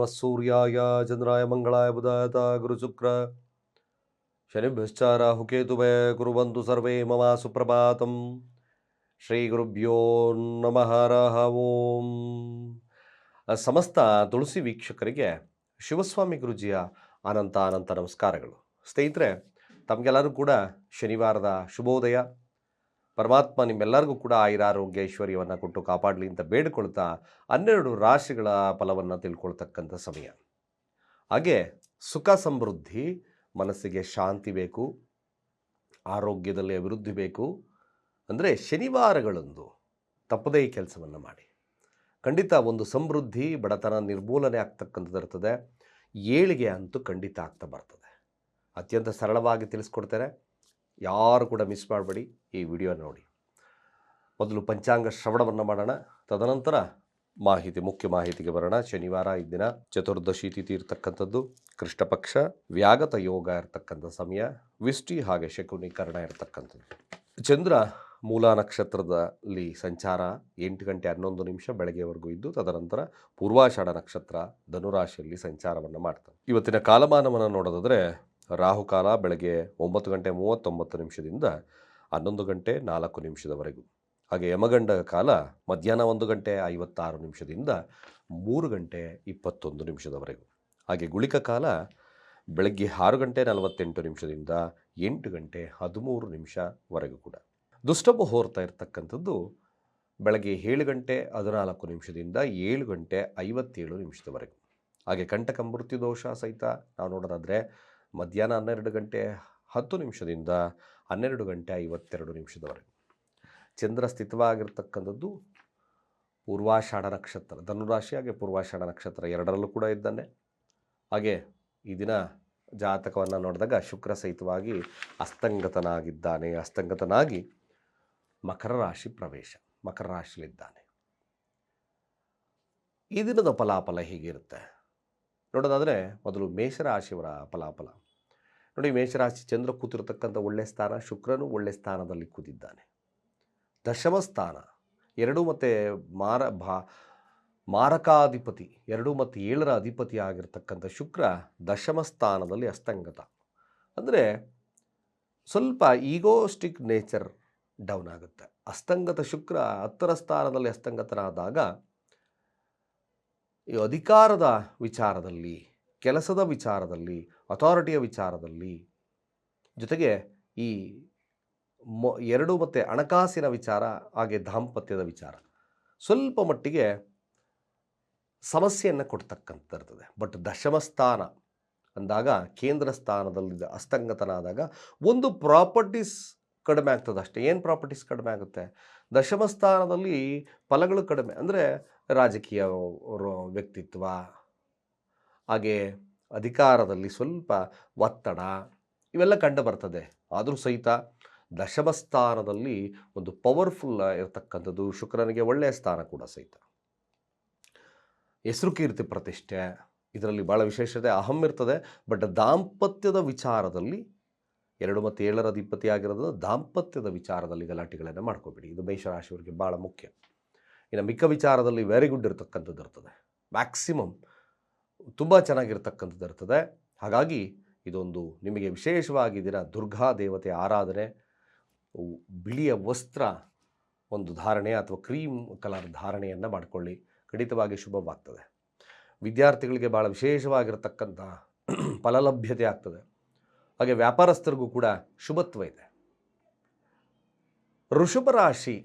ನಮಃ ಸೂರ್ಯಾಯ ಚಂದ್ರಾಯ ಮಂಗಳಾಯ ಬುಧಾಯ ಗುರುಶುಕ್ರ ಶನಿಭ್ಯಶ್ಚ ರಾಹುಕೇತುಭೇ ಕುರ್ವಂತು ಸರ್ವೇ ಮಮ ಸುಪ್ರಭಾತಂ. ಶ್ರೀ ಗುರುಭ್ಯೋ ನಮಃ ಹರಃ ಓಂ. ಸಮಸ್ತ ತುಳಸಿ ವೀಕ್ಷಕರಿಗೆ ಶಿವಸ್ವಾಮಿ ಗುರುಜಿಯ ಅನಂತ ಅನಂತ ನಮಸ್ಕಾರಗಳು. ಸ್ನೇಹಿತರೆ, ತಮಗೆಲ್ಲರೂ ಕೂಡ ಶನಿವಾರದ ಶುಭೋದಯ. ಪರಮಾತ್ಮ ನಿಮ್ಮೆಲ್ಲರಿಗೂ ಕೂಡ ಆಯುರಾರೋಗ್ಯ ಐಶ್ವರ್ಯವನ್ನು ಕೊಟ್ಟು ಕಾಪಾಡಲಿ ಅಂತ ಬೇಡಿಕೊಳ್ತಾ 12 ರಾಶಿಗಳ ಫಲವನ್ನು ತಿಳ್ಕೊಳ್ತಕ್ಕಂಥ ಸಮಯ. ಹಾಗೆ ಸುಖ ಸಮೃದ್ಧಿ, ಮನಸ್ಸಿಗೆ ಶಾಂತಿ ಬೇಕು, ಆರೋಗ್ಯದಲ್ಲಿ ಅಭಿವೃದ್ಧಿ ಬೇಕು ಅಂದರೆ ಶನಿವಾರಗಳಂದು ತಪ್ಪದೇ ಈ ಕೆಲಸವನ್ನು ಮಾಡಿ. ಖಂಡಿತ ಒಂದು ಸಮೃದ್ಧಿ, ಬಡತನ ನಿರ್ಮೂಲನೆ ಆಗ್ತಕ್ಕಂಥದ್ದು ಇರ್ತದೆ. ಏಳಿಗೆ ಅಂತೂ ಖಂಡಿತ ಆಗ್ತಾ ಬರ್ತದೆ. ಅತ್ಯಂತ ಸರಳವಾಗಿ ತಿಳಿಸ್ಕೊಡ್ತೇನೆ, ಯಾರು ಕೂಡ ಮಿಸ್ ಮಾಡಬೇಡಿ, ಈ ವಿಡಿಯೋ ನೋಡಿ. ಮೊದಲು ಪಂಚಾಂಗ ಶ್ರವಣವನ್ನು ಮಾಡೋಣ, ತದನಂತರ ಮುಖ್ಯ ಮಾಹಿತಿಗೆ ಬರೋಣ. ಶನಿವಾರ ಇದ್ದಿನ ಚತುರ್ದಶಿ ತಿಥಿ ಇರ್ತಕ್ಕಂಥದ್ದು, ಕೃಷ್ಣ ಪಕ್ಷ, ವ್ಯಾಗತ ಯೋಗ ಇರ್ತಕ್ಕಂಥ ಸಮಯ, ವಿಷ್ಟಿ ಹಾಗೆ ಶಕುನೀಕರಣ ಇರ್ತಕ್ಕಂಥದ್ದು. ಚಂದ್ರ ಮೂಲ ನಕ್ಷತ್ರದಲ್ಲಿ ಸಂಚಾರ 8 ಗಂಟೆ 11 ನಿಮಿಷ ಬೆಳಗ್ಗೆವರೆಗೂ ಇದ್ದು, ತದನಂತರ ಪೂರ್ವಾಷಾಢ ನಕ್ಷತ್ರ ಧನುರಾಶಿಯಲ್ಲಿ ಸಂಚಾರವನ್ನು ಮಾಡ್ತಾರೆ. ಇವತ್ತಿನ ಕಾಲಮಾನವನ್ನು ನೋಡೋದಾದರೆ ರಾಹುಕಾಲ ಬೆಳಗ್ಗೆ 9 ಗಂಟೆ 39 ನಿಮಿಷದಿಂದ 11 ಗಂಟೆ 4 ನಿಮಿಷದವರೆಗೂ. ಹಾಗೆ ಯಮಗಂಡ ಕಾಲ ಮಧ್ಯಾಹ್ನ 1 ಗಂಟೆ 56 ನಿಮಿಷದಿಂದ 3 ಗಂಟೆ 21 ನಿಮಿಷದವರೆಗೂ. ಹಾಗೆ ಗುಳಿಕ ಕಾಲ ಬೆಳಗ್ಗೆ 6 ಗಂಟೆ 48 ನಿಮಿಷದಿಂದ 8 ಗಂಟೆ 13 ನಿಮಿಷವರೆಗೂ ಕೂಡ. ದುಷ್ಟ ಮುಹೂರ್ತ ಇರತಕ್ಕಂಥದ್ದು ಬೆಳಗ್ಗೆ 7 ಗಂಟೆ 14 ನಿಮಿಷದಿಂದ 7 ಗಂಟೆ 57 ನಿಮಿಷದವರೆಗೂ. ಹಾಗೆ ಕಂಟಕ ಮೃತ್ಯು ದೋಷ ಸಹಿತ ನಾವು ನೋಡೋದಾದರೆ ಮಧ್ಯಾಹ್ನ 12 ಗಂಟೆ 10 ನಿಮಿಷದಿಂದ 12 ಗಂಟೆ 52 ನಿಮಿಷದವರೆಗೂ. ಚಂದ್ರ ಸ್ಥಿತವಾಗಿರ್ತಕ್ಕಂಥದ್ದು ಪೂರ್ವಾಷಾಢ ನಕ್ಷತ್ರ ಧನುರಾಶಿ, ಹಾಗೆ ಪೂರ್ವಾಷಾಢ ನಕ್ಷತ್ರ ಎರಡರಲ್ಲೂ ಕೂಡ ಇದ್ದಾನೆ. ಹಾಗೆ ಈ ದಿನ ಜಾತಕವನ್ನು ನೋಡಿದಾಗ ಶುಕ್ರ ಸಹಿತವಾಗಿ ಅಸ್ತಂಗತನಾಗಿದ್ದಾನೆ. ಅಸ್ತಂಗತನಾಗಿ ಮಕರ ರಾಶಿ ಪ್ರವೇಶ, ಮಕರ ರಾಶಿಯಲ್ಲಿದ್ದಾನೆ. ಈ ದಿನದ ಫಲಾಫಲ ಹೀಗಿರುತ್ತೆ ನೋಡೋದಾದರೆ, ಮೊದಲು ಮೇಷರಾಶಿಯವರ ಫಲಾಫಲ ನೋಡಿ. ಮೇಷರಾಶಿ ಚಂದ್ರ ಕೂತಿರತಕ್ಕಂಥ ಒಳ್ಳೆಯ ಸ್ಥಾನ, ಶುಕ್ರನು ಒಳ್ಳೆಯ ಸ್ಥಾನದಲ್ಲಿ ಕೂತಿದ್ದಾನೆ. ದಶಮ ಸ್ಥಾನ 2 ಮತ್ತು ಮಾರಕಾಧಿಪತಿ 2 ಮತ್ತು 7ರ ಅಧಿಪತಿ ಆಗಿರ್ತಕ್ಕಂಥ ಶುಕ್ರ ದಶಮ ಸ್ಥಾನದಲ್ಲಿ ಅಸ್ತಂಗತ. ಅಂದರೆ ಸ್ವಲ್ಪ ಈಗೋಸ್ಟಿಕ್ ನೇಚರ್ ಡೌನ್ ಆಗುತ್ತೆ. ಅಸ್ತಂಗತ ಶುಕ್ರ 10ರ ಸ್ಥಾನದಲ್ಲಿ ಅಸ್ತಂಗತನಾದಾಗ ಈ ಅಧಿಕಾರದ ವಿಚಾರದಲ್ಲಿ, ಕೆಲಸದ ವಿಚಾರದಲ್ಲಿ, ಅಥಾರಿಟಿಯ ವಿಚಾರದಲ್ಲಿ, ಜೊತೆಗೆ ಈ 2 ಮತ್ತು ಹಣಕಾಸಿನ ವಿಚಾರ, ಹಾಗೆ ದಾಂಪತ್ಯದ ವಿಚಾರ ಸ್ವಲ್ಪ ಮಟ್ಟಿಗೆ ಸಮಸ್ಯೆಯನ್ನು ಕೊಡ್ತಕ್ಕಂಥದ್ದು. ಬಟ್ ದಶಮ ಸ್ಥಾನ ಅಂದಾಗ, ಕೇಂದ್ರ ಸ್ಥಾನದಲ್ಲಿ ಅಸ್ತಂಗತನಾದಾಗ ಒಂದು ಪ್ರಾಪರ್ಟೀಸ್ ಕಡಿಮೆ ಆಗ್ತದೆ ಅಷ್ಟೇ. ಏನು ಪ್ರಾಪರ್ಟೀಸ್ ಕಡಿಮೆ ಆಗುತ್ತೆ? ದಶಮ ಸ್ಥಾನದಲ್ಲಿ ಫಲಗಳು ಕಡಿಮೆ ಅಂದರೆ ರಾಜಕೀಯ ವ್ಯಕ್ತಿತ್ವ, ಹಾಗೆ ಅಧಿಕಾರದಲ್ಲಿ ಸ್ವಲ್ಪ ಒತ್ತಡ, ಇವೆಲ್ಲ ಕಂಡು ಬರ್ತದೆ. ಆದರೂ ಸಹಿತ ದಶಮ ಸ್ಥಾನದಲ್ಲಿ ಒಂದು ಪವರ್ಫುಲ್ ಇರತಕ್ಕಂಥದ್ದು. ಶುಕ್ರನಿಗೆ ಒಳ್ಳೆಯ ಸ್ಥಾನ ಕೂಡ ಸಹಿತ. ಹೆಸರು ಕೀರ್ತಿ ಪ್ರತಿಷ್ಠೆ ಇದರಲ್ಲಿ ಭಾಳ ವಿಶೇಷತೆ ಅಹಂ ಇರ್ತದೆ. ಬಟ್ ದಾಂಪತ್ಯದ ವಿಚಾರದಲ್ಲಿ 2 ಮತ್ತು 7ರ ಅಧಿಪತಿ ಆಗಿರೋದು, ದಾಂಪತ್ಯದ ವಿಚಾರದಲ್ಲಿ ಗಲಾಟೆಗಳನ್ನು ಮಾಡ್ಕೋಬೇಡಿ. ಇದು ಮೇಷರಾಶಿಯವರಿಗೆ ಭಾಳ ಮುಖ್ಯ. ಇನ್ನು ಮಿಕ್ಕ ವಿಚಾರದಲ್ಲಿ ವೆರಿ ಗುಡ್ ಇರತಕ್ಕಂಥದ್ದು ಇರ್ತದೆ, ಮ್ಯಾಕ್ಸಿಮಮ್ ತುಂಬ ಚೆನ್ನಾಗಿರ್ತಕ್ಕಂಥದ್ದು ಇರ್ತದೆ. ಹಾಗಾಗಿ ಇದೊಂದು ನಿಮಗೆ ವಿಶೇಷವಾಗಿ ದಿನ ದುರ್ಗಾ ದೇವತೆ ಆರಾಧನೆ, ಬಿಳಿಯ ವಸ್ತ್ರ ಒಂದು ಧಾರಣೆ ಅಥವಾ ಕ್ರೀಮ್ ಕಲರ್ ಧಾರಣೆಯನ್ನು ಮಾಡಿಕೊಳ್ಳಿ, ಖಂಡಿತವಾಗಿ ಶುಭವಾಗ್ತದೆ. ವಿದ್ಯಾರ್ಥಿಗಳಿಗೆ ಭಾಳ ವಿಶೇಷವಾಗಿರ್ತಕ್ಕಂಥ ಫಲಲಭ್ಯತೆ ಆಗ್ತದೆ. ಹಾಗೆ ವ್ಯಾಪಾರಸ್ಥರಿಗೂ ಕೂಡ ಶುಭತ್ವ ಇದೆ. ವೃಷಭ ರಾಶಿ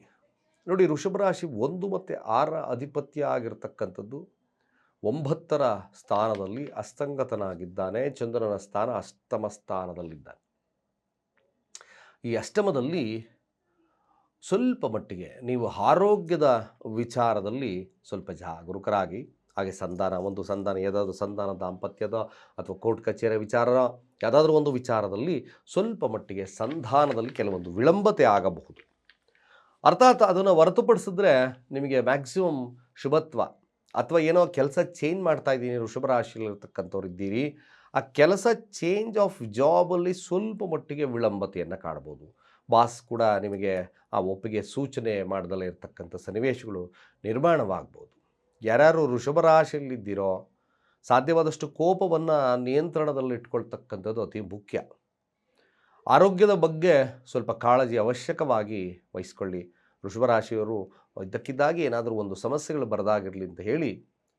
ನೋಡಿ, ವೃಷಭ ರಾಶಿ 1 ಮತ್ತು 6ರ ಅಧಿಪತ್ಯ ಆಗಿರ್ತಕ್ಕಂಥದ್ದು 9ರ ಸ್ಥಾನದಲ್ಲಿ ಅಸ್ತಂಗತನಾಗಿದ್ದಾನೆ. ಚಂದ್ರನ ಸ್ಥಾನ ಅಷ್ಟಮ ಸ್ಥಾನದಲ್ಲಿದ್ದಾನೆ. ಈ ಅಷ್ಟಮದಲ್ಲಿ ಸ್ವಲ್ಪ ಮಟ್ಟಿಗೆ ನೀವು ಆರೋಗ್ಯದ ವಿಚಾರದಲ್ಲಿ ಸ್ವಲ್ಪ ಜಾಗರೂಕರಾಗಿ, ಹಾಗೆ ಒಂದು ಸಂಧಾನ, ಯಾವುದಾದ್ರೂ ಸಂಧಾನ, ದಾಂಪತ್ಯದ ಅಥವಾ ಕೋರ್ಟ್ ಕಚೇರಿ ವಿಚಾರ, ಯಾವುದಾದ್ರೂ ಒಂದು ವಿಚಾರದಲ್ಲಿ ಸ್ವಲ್ಪ ಮಟ್ಟಿಗೆ ಸಂಧಾನದಲ್ಲಿ ಕೆಲವೊಂದು ವಿಳಂಬತೆ ಆಗಬಹುದು. ಅರ್ಥಾತ್ ಅದನ್ನು ಹೊರತುಪಡಿಸಿದ್ರೆ ನಿಮಗೆ ಮ್ಯಾಕ್ಸಿಮಮ್ ಶುಭತ್ವ. ಅಥವಾ ಏನೋ ಕೆಲಸ ಚೇಂಜ್ ಮಾಡ್ತಾ ಇದ್ದೀನಿ, ವೃಷಭ ರಾಶಿಯಲ್ಲಿರ್ತಕ್ಕಂಥವ್ರು ಇದ್ದೀರಿ, ಆ ಕೆಲಸ ಚೇಂಜ್ ಆಫ್ ಜಾಬಲ್ಲಿ ಸ್ವಲ್ಪ ಮಟ್ಟಿಗೆ ವಿಳಂಬತೆಯನ್ನು ಕಾಣ್ಬೋದು. ಬಾಸ್ ಕೂಡ ನಿಮಗೆ ಆ ಒಪ್ಪಿಗೆ ಸೂಚನೆ ಮಾಡದಲ್ಲೇ ಇರತಕ್ಕಂಥ ಸನ್ನಿವೇಶಗಳು ನಿರ್ಮಾಣವಾಗ್ಬೋದು. ಯಾರ್ಯಾರು ವೃಷಭ ರಾಶಿಯಲ್ಲಿದ್ದೀರೋ ಸಾಧ್ಯವಾದಷ್ಟು ಕೋಪವನ್ನು ನಿಯಂತ್ರಣದಲ್ಲಿಟ್ಕೊಳ್ತಕ್ಕಂಥದ್ದು ಅತಿ ಮುಖ್ಯ. ಆರೋಗ್ಯದ ಬಗ್ಗೆ ಸ್ವಲ್ಪ ಕಾಳಜಿ ಅವಶ್ಯಕವಾಗಿ ವಹಿಸ್ಕೊಳ್ಳಿ. ವೃಷಭರಾಶಿಯವರು ಇದ್ದಕ್ಕಿದ್ದಾಗಿ ಏನಾದರೂ ಒಂದು ಸಮಸ್ಯೆಗಳು ಬರದಾಗಿರಲಿ ಅಂತ ಹೇಳಿ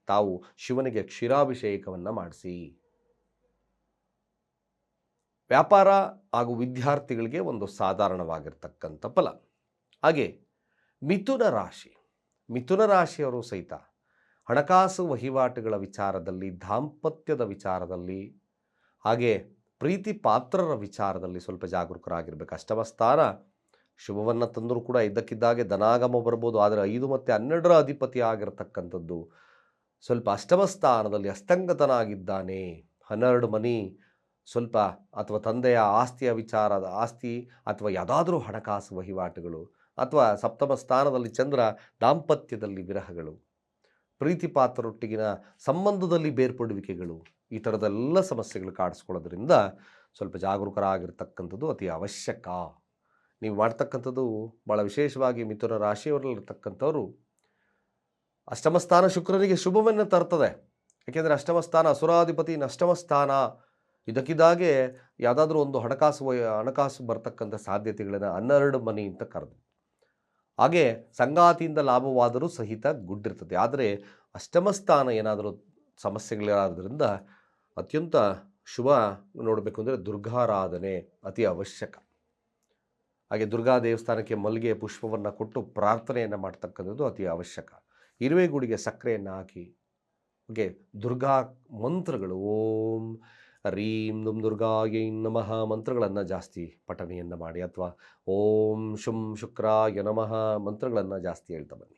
ತಾವು ಶಿವನಿಗೆ ಕ್ಷೀರಾಭಿಷೇಕವನ್ನು ಮಾಡಿಸಿ. ವ್ಯಾಪಾರ ಹಾಗೂ ವಿದ್ಯಾರ್ಥಿಗಳಿಗೆ ಒಂದು ಸಾಧಾರಣವಾಗಿರ್ತಕ್ಕಂಥ ಫಲ. ಹಾಗೆ ಮಿಥುನ ರಾಶಿಯವರು ಸಹಿತ ಹಣಕಾಸು ವಹಿವಾಟುಗಳ ವಿಚಾರದಲ್ಲಿ, ದಾಂಪತ್ಯದ ವಿಚಾರದಲ್ಲಿ, ಹಾಗೆ ಪ್ರೀತಿ ಪಾತ್ರರ ವಿಚಾರದಲ್ಲಿ ಸ್ವಲ್ಪ ಜಾಗರೂಕರಾಗಿರ್ಬೇಕು. ಅಷ್ಟಮ ಸ್ಥಾನ ಶುಭವನ್ನು ತಂದರೂ ಕೂಡ ಇದ್ದಕ್ಕಿದ್ದಾಗೆ ಧನಾಗಮ ಬರ್ಬೋದು. ಆದರೆ 5 ಮತ್ತು 12ರ ಅಧಿಪತಿ ಆಗಿರತಕ್ಕಂಥದ್ದು ಸ್ವಲ್ಪ ಅಷ್ಟಮ ಸ್ಥಾನದಲ್ಲಿ ಅಸ್ತಂಗತನಾಗಿದ್ದಾನೆ. 12 ಮನಿ ಸ್ವಲ್ಪ ಅಥವಾ ತಂದೆಯ ಆಸ್ತಿ ಅಥವಾ ಯಾವುದಾದ್ರೂ ಹಣಕಾಸು ವಹಿವಾಟುಗಳು, ಅಥವಾ ಸಪ್ತಮ ಸ್ಥಾನದಲ್ಲಿ ಚಂದ್ರ, ದಾಂಪತ್ಯದಲ್ಲಿ ವಿರಹಗಳು, ಪ್ರೀತಿ ಪಾತ್ರರೊಟ್ಟಿಗಿನ ಸಂಬಂಧದಲ್ಲಿ ಬೇರ್ಪಡುವಿಕೆಗಳು, ಈ ಥರದೆಲ್ಲ ಸಮಸ್ಯೆಗಳು ಕಾಡಿಸ್ಕೊಳ್ಳೋದ್ರಿಂದ ಸ್ವಲ್ಪ ಜಾಗರೂಕರಾಗಿರ್ತಕ್ಕಂಥದ್ದು ಅತಿ ಅವಶ್ಯಕ. ನೀವು ಮಾಡ್ತಕ್ಕಂಥದ್ದು ಭಾಳ ವಿಶೇಷವಾಗಿ ಮಿಥುನ ರಾಶಿಯವರಲ್ಲಿರ್ತಕ್ಕಂಥವ್ರು ಅಷ್ಟಮ ಸ್ಥಾನ ಶುಕ್ರನಿಗೆ ಶುಭವನ್ನು ತರ್ತದೆ. ಯಾಕೆಂದರೆ ಅಷ್ಟಮ ಸ್ಥಾನ ಅಸುರಾಧಿಪತಿ ಅಷ್ಟಮ ಸ್ಥಾನ. ಇದಕ್ಕಿದ್ದಾಗೆ ಯಾವುದಾದ್ರೂ ಒಂದು ಹಣಕಾಸು ಬರ್ತಕ್ಕಂಥ ಸಾಧ್ಯತೆಗಳನ್ನು 12 ಮನಿ ಅಂತ ಕರೆದು, ಹಾಗೆ ಸಂಗಾತಿಯಿಂದ ಲಾಭವಾದರೂ ಸಹಿತ ಗುಡ್ಡಿರ್ತದೆ. ಆದರೆ ಅಷ್ಟಮ ಸ್ಥಾನ ಏನಾದರೂ ಸಮಸ್ಯೆಗಳಿರೋದ್ರಿಂದ ಅತ್ಯಂತ ಶುಭ ನೋಡಬೇಕು ಅಂದರೆ ದುರ್ಗಾರಾಧನೆ ಅತಿ ಅವಶ್ಯಕ. ಹಾಗೆ ದುರ್ಗಾ ದೇವಸ್ಥಾನಕ್ಕೆ ಮಲ್ಲಿಗೆ ಪುಷ್ಪವನ್ನು ಕೊಟ್ಟು ಪ್ರಾರ್ಥನೆಯನ್ನು ಮಾಡ್ತಕ್ಕಂಥದ್ದು ಅತಿ ಅವಶ್ಯಕ. ಇರುವೆಗೂಡಿಗೆ ಸಕ್ಕರೆಯನ್ನು ಹಾಕಿ, ಹಾಗೆ ದುರ್ಗಾ ಮಂತ್ರಗಳು ಓಂ ಹ್ರೀಂ ದುಂ ದುರ್ಗಾಯೈ ನಮಃ ಮಂತ್ರಗಳನ್ನು ಜಾಸ್ತಿ ಪಠಣೆಯನ್ನು ಮಾಡಿ, ಅಥವಾ ಓಂ ಶುಂ ಶುಕ್ರಾಯ ನಮಃ ಮಂತ್ರಗಳನ್ನು ಜಾಸ್ತಿ ಹೇಳ್ತಾ ಬನ್ನಿ.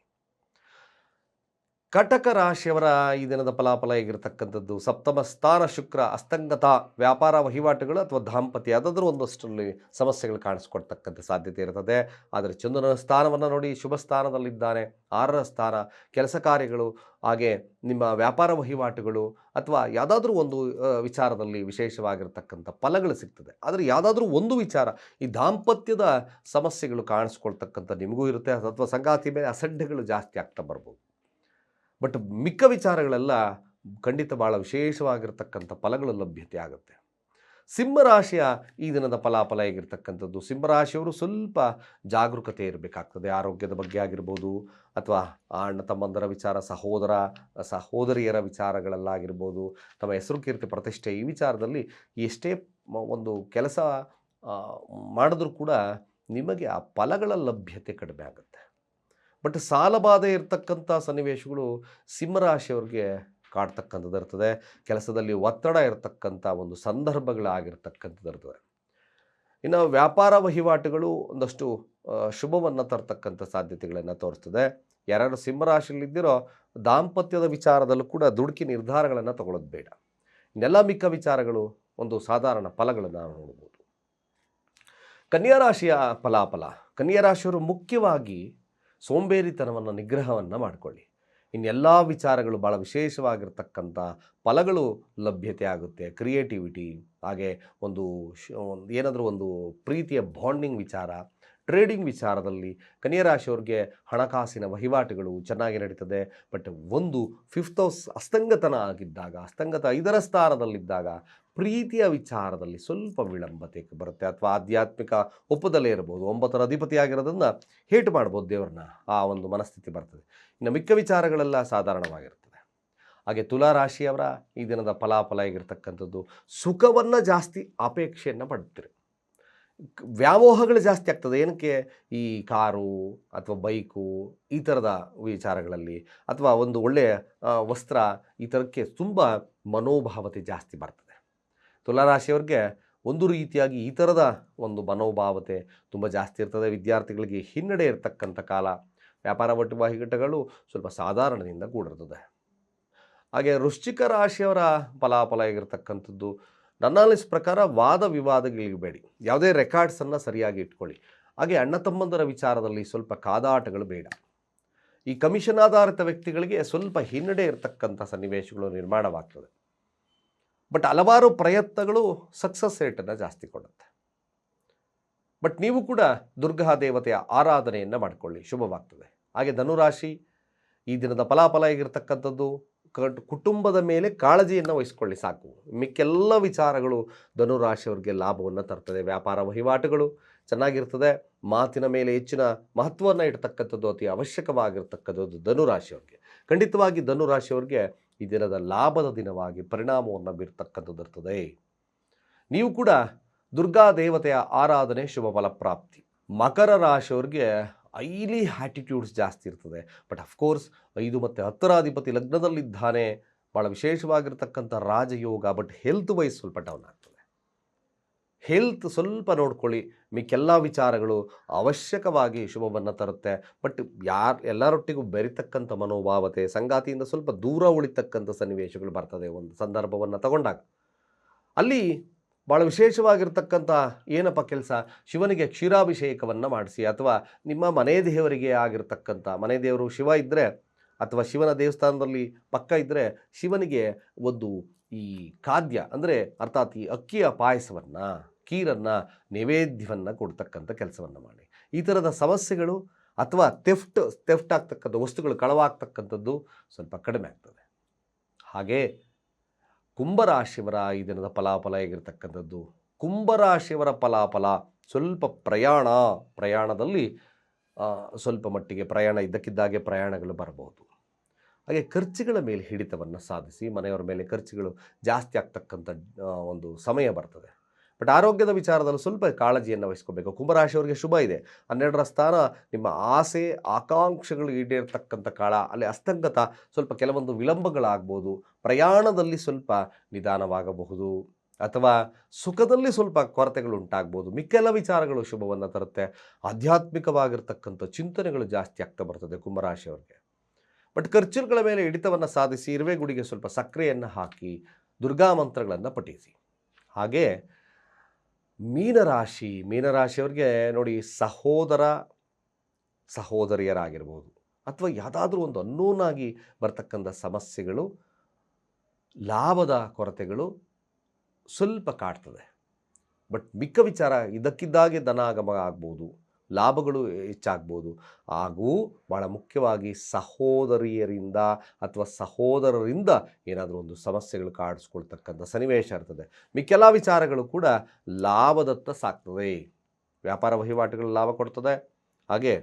ಕಟಕ ರಾಶಿಯವರ ಈ ದಿನದ ಫಲಾಫಲ ಹೇಗಿರ್ತಕ್ಕಂಥದ್ದು? ಸಪ್ತಮ ಸ್ಥಾನ ಶುಕ್ರ ಅಸ್ತಂಗತ, ವ್ಯಾಪಾರ ವಹಿವಾಟುಗಳು ಅಥವಾ ದಾಂಪತ್ಯ ಯಾವುದಾದ್ರೂ ಒಂದಷ್ಟರಲ್ಲಿ ಸಮಸ್ಯೆಗಳು ಕಾಣಿಸ್ಕೊಡ್ತಕ್ಕಂಥ ಸಾಧ್ಯತೆ ಇರ್ತದೆ. ಆದರೆ ಚಂದ್ರನ ಸ್ಥಾನವನ್ನು ನೋಡಿ, ಶುಭ ಸ್ಥಾನದಲ್ಲಿದ್ದಾನೆ. 6ರ ಸ್ಥಾನ, ಕೆಲಸ ಕಾರ್ಯಗಳು, ಹಾಗೆ ನಿಮ್ಮ ವ್ಯಾಪಾರ ವಹಿವಾಟುಗಳು ಅಥವಾ ಯಾವುದಾದ್ರೂ ಒಂದು ವಿಚಾರದಲ್ಲಿ ವಿಶೇಷವಾಗಿರ್ತಕ್ಕಂಥ ಫಲಗಳು ಸಿಗ್ತದೆ. ಆದರೆ ಯಾವುದಾದ್ರೂ ಒಂದು ವಿಚಾರ, ಈ ದಾಂಪತ್ಯದ ಸಮಸ್ಯೆಗಳು ಕಾಣಿಸ್ಕೊಳ್ತಕ್ಕಂಥ ನಿಮಗೂ ಇರುತ್ತೆ, ಅಥವಾ ಸಂಗಾತಿ ಮೇಲೆ ಅಸಡ್ಡೆಗಳು ಜಾಸ್ತಿ ಆಗ್ತಾ ಬರ್ಬೋದು. ಬಟ್ ಮಿಕ್ಕ ವಿಚಾರಗಳೆಲ್ಲ ಖಂಡಿತ ಭಾಳ ವಿಶೇಷವಾಗಿರ್ತಕ್ಕಂಥ ಫಲಗಳು ಲಭ್ಯತೆ ಆಗುತ್ತೆ. ಸಿಂಹರಾಶಿಯ ಈ ದಿನದ ಫಲಾಫಲ ಹೇಗಿರ್ತಕ್ಕಂಥದ್ದು? ಸಿಂಹರಾಶಿಯವರು ಸ್ವಲ್ಪ ಜಾಗರೂಕತೆ ಇರಬೇಕಾಗ್ತದೆ. ಆರೋಗ್ಯದ ಬಗ್ಗೆ ಆಗಿರ್ಬೋದು, ಅಥವಾ ಅಣ್ಣ ತಮ್ಮಂದರ ವಿಚಾರ, ಸಹೋದರಿಯರ ವಿಚಾರಗಳಲ್ಲಾಗಿರ್ಬೋದು, ತಮ್ಮ ಹೆಸರು ಕೀರ್ತಿ ಪ್ರತಿಷ್ಠೆ ಈ ವಿಚಾರದಲ್ಲಿ ಎಷ್ಟೇ ಒಂದು ಕೆಲಸ ಮಾಡಿದ್ರೂ ಕೂಡ ನಿಮಗೆ ಆ ಫಲಗಳ ಲಭ್ಯತೆ ಕಡಿಮೆ ಆಗುತ್ತೆ. ಬಟ್ ಸಾಲಬಾಧೆ ಇರತಕ್ಕಂಥ ಸನ್ನಿವೇಶಗಳು ಸಿಂಹರಾಶಿಯವ್ರಿಗೆ ಕಾಡ್ತಕ್ಕಂಥದ್ದು ಇರ್ತದೆ. ಕೆಲಸದಲ್ಲಿ ಒತ್ತಡ ಇರತಕ್ಕಂಥ ಒಂದು ಸಂದರ್ಭಗಳಾಗಿರ್ತಕ್ಕಂಥದ್ದು ಇರ್ತದೆ. ಇನ್ನು ವ್ಯಾಪಾರ ವಹಿವಾಟುಗಳು ಒಂದಷ್ಟು ಶುಭವನ್ನು ತರ್ತಕ್ಕಂಥ ಸಾಧ್ಯತೆಗಳನ್ನು ತೋರಿಸ್ತದೆ. ಯಾರು ಸಿಂಹರಾಶಿಯಲ್ಲಿದ್ದೀರೋ ದಾಂಪತ್ಯದ ವಿಚಾರದಲ್ಲೂ ಕೂಡ ದುಡುಕಿ ನಿರ್ಧಾರಗಳನ್ನು ತಗೊಳ್ಳೋದು ಬೇಡ. ಇನ್ನೆಲ್ಲ ಮಿಕ್ಕ ವಿಚಾರಗಳು ಒಂದು ಸಾಧಾರಣ ಫಲಗಳನ್ನು ನಾವು ನೋಡ್ಬೋದು. ಕನ್ಯಾ ರಾಶಿಯ ಫಲಾಫಲ. ಕನ್ಯಾ ರಾಶಿಯವರು ಮುಖ್ಯವಾಗಿ ಸೋಂಬೇರಿತನವನ್ನು ನಿಗ್ರಹವನ್ನು ಮಾಡಿಕೊಳ್ಳಿ. ಇನ್ನೆಲ್ಲ ವಿಚಾರಗಳು ಭಾಳ ವಿಶೇಷವಾಗಿರ್ತಕ್ಕಂಥ ಫಲಗಳು ಲಭ್ಯತೆ ಆಗುತ್ತೆ. ಕ್ರಿಯೇಟಿವಿಟಿ, ಹಾಗೆ ಏನಾದರೂ ಒಂದು ಪ್ರೀತಿಯ ಬಾಂಡಿಂಗ್ ವಿಚಾರ, ಟ್ರೇಡಿಂಗ್ ವಿಚಾರದಲ್ಲಿ ಕನ್ಯಾ ರಾಶಿಯವ್ರಿಗೆ ಹಣಕಾಸಿನ ವಹಿವಾಟುಗಳು ಚೆನ್ನಾಗಿ ನಡೀತದೆ. ಬಟ್ ಒಂದು 5th ಹೌಸ್ ಅಸ್ತಂಗತ 5ರ ಸ್ಥಾನದಲ್ಲಿದ್ದಾಗ ಪ್ರೀತಿಯ ವಿಚಾರದಲ್ಲಿ ಸ್ವಲ್ಪ ವಿಳಂಬತೆ ಬರುತ್ತೆ, ಅಥವಾ ಆಧ್ಯಾತ್ಮಿಕ ಒಪ್ಪದಲ್ಲೇ ಇರ್ಬೋದು. 9ರ ಅಧಿಪತಿ ಆಗಿರೋದನ್ನು ಹೇಟು ಮಾಡ್ಬೋದು ದೇವ್ರನ್ನ, ಆ ಒಂದು ಮನಸ್ಥಿತಿ ಬರ್ತದೆ. ಇನ್ನು ಮಿಕ್ಕ ವಿಚಾರಗಳೆಲ್ಲ ಸಾಧಾರಣವಾಗಿರ್ತದೆ. ಹಾಗೆ ತುಲಾ ರಾಶಿಯವರ ಈ ದಿನದ ಫಲಾಫಲ ಹೇಗಿರ್ತಕ್ಕಂಥದ್ದು? ಸುಖವನ್ನು ಜಾಸ್ತಿ ಅಪೇಕ್ಷೆಯನ್ನು ಪಡ್ತೀರಿ. ವ್ಯಾಮೋಹಗಳು ಜಾಸ್ತಿ ಆಗ್ತದೆ. ಏನಕ್ಕೆ? ಈ ಕಾರು ಅಥವಾ ಬೈಕು ಈ ಥರದ ವಿಚಾರಗಳಲ್ಲಿ, ಅಥವಾ ಒಂದು ಒಳ್ಳೆಯ ವಸ್ತ್ರ, ಈ ಥರಕ್ಕೆ ತುಂಬ ಮನೋಭಾವತೆ ಜಾಸ್ತಿ ಬರ್ತದೆ. ತುಲಾರಾಶಿಯವ್ರಿಗೆ ಒಂದು ರೀತಿಯಾಗಿ ಈ ಥರದ ಒಂದು ಮನೋಭಾವತೆ ತುಂಬ ಜಾಸ್ತಿ ಇರ್ತದೆ. ವಿದ್ಯಾರ್ಥಿಗಳಿಗೆ ಹಿನ್ನಡೆ ಇರತಕ್ಕಂಥ ಕಾಲ. ವ್ಯಾಪಾರ ವಹಿವಾಟುಗಳು ಸ್ವಲ್ಪ ಸಾಧಾರಣದಿಂದ ಕೂಡಿರ್ತದೆ. ಹಾಗೆ ವೃಶ್ಚಿಕ ರಾಶಿಯವರ ಫಲಾಫಲ ಹೇಗಿರ್ತಕ್ಕಂಥದ್ದು? ನನ್ನ ಅನಿಸ್ ಪ್ರಕಾರ ವಾದ ವಿವಾದಗಳಿಗಬೇಡಿ. ಯಾವುದೇ ರೆಕಾರ್ಡ್ಸನ್ನು ಸರಿಯಾಗಿ ಇಟ್ಕೊಳ್ಳಿ. ಹಾಗೆ ಅಣ್ಣ ತಮ್ಮಂದರ ವಿಚಾರದಲ್ಲಿ ಸ್ವಲ್ಪ ಕಾದಾಟಗಳು ಬೇಡ. ಈ ಕಮಿಷನ್ ಆಧಾರಿತ ವ್ಯಕ್ತಿಗಳಿಗೆ ಸ್ವಲ್ಪ ಹಿನ್ನಡೆ ಇರತಕ್ಕಂಥ ಸನ್ನಿವೇಶಗಳು ನಿರ್ಮಾಣವಾಗ್ತದೆ. ಬಟ್ ಹಲವಾರು ಪ್ರಯತ್ನಗಳು ಸಕ್ಸಸ್ ರೇಟನ್ನು ಜಾಸ್ತಿ ಕೊಡುತ್ತೆ. ಬಟ್ ನೀವು ಕೂಡ ದುರ್ಗಾ ದೇವತೆಯ ಆರಾಧನೆಯನ್ನು ಮಾಡಿಕೊಳ್ಳಿ, ಶುಭವಾಗ್ತದೆ. ಹಾಗೆ ಧನುರಾಶಿ ಈ ದಿನದ ಫಲಾಫಲ ಹೇಗಿರ್ತಕ್ಕಂಥದ್ದು? ಕುಟುಂಬದ ಮೇಲೆ ಕಾಳಜಿಯನ್ನು ವಹಿಸ್ಕೊಳ್ಳಿ ಸಾಕು. ಮಿಕ್ಕೆಲ್ಲ ವಿಚಾರಗಳು ಧನುರಾಶಿಯವರಿಗೆ ಲಾಭವನ್ನು ತರ್ತದೆ. ವ್ಯಾಪಾರ ವಹಿವಾಟುಗಳು ಚೆನ್ನಾಗಿರ್ತದೆ. ಮಾತಿನ ಮೇಲೆ ಹೆಚ್ಚಿನ ಮಹತ್ವವನ್ನು ಇಡ್ತಕ್ಕಂಥದ್ದು ಅತಿ ಅವಶ್ಯಕವಾಗಿರ್ತಕ್ಕಂಥದ್ದು ಧನುರಾಶಿಯವರಿಗೆ. ಖಂಡಿತವಾಗಿ ಧನುರಾಶಿಯವರಿಗೆ ಈ ದಿನದ ಲಾಭದ ದಿನವಾಗಿ ಪರಿಣಾಮವನ್ನು ಬೀರ್ತಕ್ಕಂಥದ್ದು ಇರ್ತದೆ. ನೀವು ಕೂಡ ದುರ್ಗಾ ದೇವತೆಯ ಆರಾಧನೆ ಶುಭ ಫಲಪ್ರಾಪ್ತಿ. ಮಕರ ರಾಶಿಯವರಿಗೆ ಹೈಲಿ ಆ್ಯಟಿಟ್ಯೂಡ್ಸ್ ಜಾಸ್ತಿ ಇರ್ತದೆ. ಬಟ್ ಅಫ್ಕೋರ್ಸ್ 5 ಮತ್ತು 10ರ ಅಧಿಪತಿ ಲಗ್ನದಲ್ಲಿದ್ದಾನೆ, ಭಾಳ ವಿಶೇಷವಾಗಿರ್ತಕ್ಕಂಥ ರಾಜಯೋಗ. ಬಟ್ ಹೆಲ್ತ್ ವೈಸ್ ಸ್ವಲ್ಪ ಡೌನ್ ಆಗ್ತದೆ. ಹೆಲ್ತ್ ಸ್ವಲ್ಪ ನೋಡ್ಕೊಳ್ಳಿ. ಮಿಕ್ಕೆಲ್ಲ ವಿಚಾರಗಳು ಅವಶ್ಯಕವಾಗಿ ಶುಭವನ್ನು ತರುತ್ತೆ. ಬಟ್ ಎಲ್ಲರೊಟ್ಟಿಗೂ ಬೆರಿತಕ್ಕಂಥ ಮನೋಭಾವತೆ, ಸಂಗಾತಿಯಿಂದ ಸ್ವಲ್ಪ ದೂರ ಉಳಿತಕ್ಕಂಥ ಸನ್ನಿವೇಶಗಳು ಬರ್ತದೆ ಒಂದು ಸಂದರ್ಭವನ್ನು ತಗೊಂಡಾಗ. ಅಲ್ಲಿ ಭಾಳ ವಿಶೇಷವಾಗಿರ್ತಕ್ಕಂಥ ಏನಪ್ಪ ಕೆಲಸ, ಶಿವನಿಗೆ ಕ್ಷೀರಾಭಿಷೇಕವನ್ನು ಮಾಡಿಸಿ, ಅಥವಾ ನಿಮ್ಮ ಮನೆ ದೇವರಿಗೆ ಆಗಿರ್ತಕ್ಕಂಥ ಮನೆ ದೇವರು ಶಿವ ಇದ್ದರೆ ಅಥವಾ ಶಿವನ ದೇವಸ್ಥಾನದಲ್ಲಿ ಪಕ್ಕ ಇದ್ದರೆ ಶಿವನಿಗೆ ಒಂದು ಈ ಖಾದ್ಯ ಅಂದರೆ ಅರ್ಥಾತ್ ಈ ಅಕ್ಕಿಯ ಪಾಯಸವನ್ನು, ಖೀರನ್ನು, ನೈವೇದ್ಯವನ್ನು ಕೊಡ್ತಕ್ಕಂಥ ಕೆಲಸವನ್ನು ಮಾಡಿ. ಈ ಥರದ ಸಮಸ್ಯೆಗಳು ಅಥವಾ ಥೆಫ್ಟ್ ಆಗ್ತಕ್ಕಂಥ ವಸ್ತುಗಳು ಕಳವಾಗ್ತಕ್ಕಂಥದ್ದು ಸ್ವಲ್ಪ ಕಡಿಮೆ ಆಗ್ತದೆ. ಹಾಗೆ ಕುಂಭರಾಶಿಯವರ ಈ ದಿನದ ಫಲಾಫಲ ಹೇಗಿರ್ತಕ್ಕಂಥದ್ದು. ಕುಂಭರಾಶಿಯವರ ಫಲಾಫಲ ಸ್ವಲ್ಪ ಪ್ರಯಾಣದಲ್ಲಿ ಸ್ವಲ್ಪ ಮಟ್ಟಿಗೆ ಪ್ರಯಾಣ ಇದ್ದಕ್ಕಿದ್ದಾಗೆ ಪ್ರಯಾಣಗಳು ಬರಬಹುದು. ಹಾಗೆ ಖರ್ಚುಗಳ ಮೇಲೆ ಹಿಡಿತವನ್ನು ಸಾಧಿಸಿ ಮನೆಯವರ ಮೇಲೆ ಖರ್ಚುಗಳು ಜಾಸ್ತಿ ಆಗ್ತಕ್ಕಂಥ ಒಂದು ಸಮಯ ಬರ್ತದೆ. ಬಟ್ ಆರೋಗ್ಯದ ವಿಚಾರದಲ್ಲಿ ಸ್ವಲ್ಪ ಕಾಳಜಿಯನ್ನು ವಹಿಸ್ಕೋಬೇಕು. ಕುಂಭರಾಶಿಯವರಿಗೆ ಶುಭ ಇದೆ. 12ರ ಸ್ಥಾನ ನಿಮ್ಮ ಆಸೆ ಆಕಾಂಕ್ಷೆಗಳು ಈಡೇರ್ತಕ್ಕಂಥ ಕಾಲ. ಅಲ್ಲಿ ಅಸ್ತಂಗತ, ಸ್ವಲ್ಪ ಕೆಲವೊಂದು ವಿಳಂಬಗಳಾಗ್ಬೋದು. ಪ್ರಯಾಣದಲ್ಲಿ ಸ್ವಲ್ಪ ನಿಧಾನವಾಗಬಹುದು ಅಥವಾ ಸುಖದಲ್ಲಿ ಸ್ವಲ್ಪ ಕೊರತೆಗಳು ಉಂಟಾಗ್ಬೋದು. ಮಿಕ್ಕೆಲ್ಲ ವಿಚಾರಗಳು ಶುಭವನ್ನು ತರುತ್ತೆ. ಆಧ್ಯಾತ್ಮಿಕವಾಗಿರ್ತಕ್ಕಂಥ ಚಿಂತನೆಗಳು ಜಾಸ್ತಿ ಆಗ್ತಾ ಬರ್ತದೆ ಕುಂಭರಾಶಿಯವರಿಗೆ. ಬಟ್ ಖರ್ಚುಗಳ ಮೇಲೆ ಹಿಡಿತವನ್ನು ಸಾಧಿಸಿ ಇರುವೆ ಗುಡಿಗೆ ಸ್ವಲ್ಪ ಸಕ್ಕರೆಯನ್ನು ಹಾಕಿ ದುರ್ಗಾ ಮಂತ್ರಗಳನ್ನು ಪಠಿಸಿ. ಹಾಗೆ ಮೀನರಾಶಿಯವರಿಗೆ ನೋಡಿ, ಸಹೋದರಿಯರಾಗಿರ್ಬೋದು ಅಥವಾ ಯಾವುದಾದ್ರೂ ಒಂದು ಅನ್ನೋನಾಗಿ ಬರ್ತಕ್ಕಂಥ ಸಮಸ್ಯೆಗಳು, ಲಾಭದ ಕೊರತೆಗಳು ಸ್ವಲ್ಪ ಕಾಡ್ತದೆ. ಬಟ್ ಮಿಕ್ಕ ವಿಚಾರ ಇದಕ್ಕಿದ್ದಾಗೆ ಧನಾಗಮ ಆಗ್ಬೋದು, ಲಾಭಗಳು ಹೆಚ್ಚಾಗ್ಬೋದು. ಹಾಗೂ ಭಾಳ ಮುಖ್ಯವಾಗಿ ಸಹೋದರಿಯರಿಂದ ಅಥವಾ ಸಹೋದರರಿಂದ ಏನಾದರೂ ಒಂದು ಸಮಸ್ಯೆಗಳು ಕಾಡಿಸ್ಕೊಳ್ತಕ್ಕಂಥ ಸನ್ನಿವೇಶ ಇರ್ತದೆ. ಮಿಕ್ಕೆಲ್ಲ ವಿಚಾರಗಳು ಕೂಡ ಲಾಭದತ್ತ ಸಾಕ್ತದೆ. ವ್ಯಾಪಾರ ವಹಿವಾಟುಗಳು ಲಾಭ ಕೊಡ್ತದೆ. ಹಾಗೆ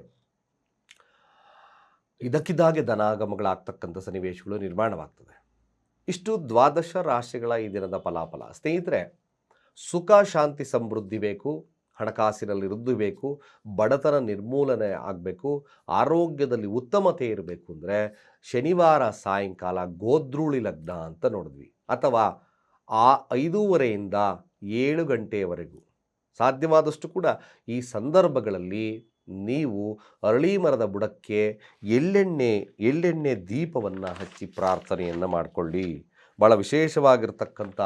ಇದಕ್ಕಿದ್ದಾಗೆ ಧನಾಗಮಗಳಾಗ್ತಕ್ಕಂಥ ಸನ್ನಿವೇಶಗಳು ನಿರ್ಮಾಣವಾಗ್ತದೆ. ಇಷ್ಟು 12 ರಾಶಿಗಳ ಈ ದಿನದ ಫಲಾಫಲ. ಸ್ನೇಹಿತರೆ, ಸುಖ ಶಾಂತಿ ಸಮೃದ್ಧಿ ಬೇಕು, ಹಣಕಾಸಿನಲ್ಲಿ ವೃದ್ಧಿ ಬೇಕು, ಬಡತನ ನಿರ್ಮೂಲನೆ ಆಗಬೇಕು, ಆರೋಗ್ಯದಲ್ಲಿ ಉತ್ತಮತೆ ಇರಬೇಕು ಅಂದರೆ ಶನಿವಾರ ಸಾಯಂಕಾಲ ಗೋಧೂಳಿ ಲಗ್ನ ಅಂತ ನೋಡಿದ್ವಿ, ಅಥವಾ 5:30ಯಿಂದ 7 ಗಂಟೆಯವರೆಗೂ ಸಾಧ್ಯವಾದಷ್ಟು ಕೂಡ ಈ ಸಂದರ್ಭಗಳಲ್ಲಿ ನೀವು ಅರಳಿ ಮರದ ಬುಡಕ್ಕೆ ಎಳ್ಳೆಣ್ಣೆ ದೀಪವನ್ನು ಹಚ್ಚಿ ಪ್ರಾರ್ಥನೆಯನ್ನು ಮಾಡಿಕೊಳ್ಳಿ. ಭಾಳ ವಿಶೇಷವಾಗಿರ್ತಕ್ಕಂಥ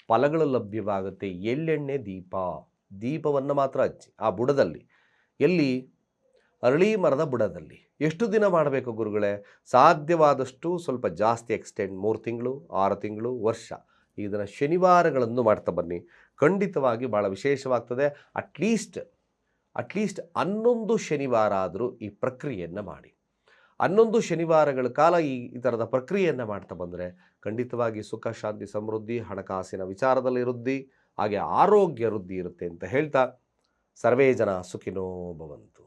ಫಲಗಳು ಲಭ್ಯವಾಗುತ್ತೆ. ಎಳ್ಳೆಣ್ಣೆ ದೀಪವನ್ನು ಮಾತ್ರ ಹಚ್ಚಿ ಆ ಬುಡದಲ್ಲಿ, ಎಲ್ಲಿ, ಅರಳಿ ಮರದ ಬುಡದಲ್ಲಿ. ಎಷ್ಟು ದಿನ ಮಾಡಬೇಕು ಗುರುಗಳೇ? ಸಾಧ್ಯವಾದಷ್ಟು ಸ್ವಲ್ಪ ಜಾಸ್ತಿ ಎಕ್ಸ್ಟೆಂಡ್, 3 ತಿಂಗಳು, 6 ತಿಂಗಳು, ವರ್ಷ. ಇದನ್ನು ಶನಿವಾರಗಳನ್ನು ಮಾಡ್ತಾ ಬನ್ನಿ. ಖಂಡಿತವಾಗಿ ಭಾಳ ವಿಶೇಷವಾಗ್ತದೆ. ಅಟ್ಲೀಸ್ಟ್ 11 ಶನಿವಾರ ಆದರೂ ಈ ಪ್ರಕ್ರಿಯೆಯನ್ನು ಮಾಡಿ. 11 ಶನಿವಾರಗಳ ಕಾಲ ಈ ಥರದ ಪ್ರಕ್ರಿಯೆಯನ್ನು ಮಾಡ್ತಾ ಬಂದರೆ ಖಂಡಿತವಾಗಿ ಸುಖ ಶಾಂತಿ ಸಮೃದ್ಧಿ, ಹಣಕಾಸಿನ ವಿಚಾರದಲ್ಲಿ ವೃದ್ಧಿ, ಹಾಗೆ ಆರೋಗ್ಯ ವೃದ್ಧಿ ಇರುತ್ತೆ ಅಂತ ಹೇಳ್ತಾ, ಸರ್ವೇ ಜನ ಸುಖಿನೋ ಭವಂತು.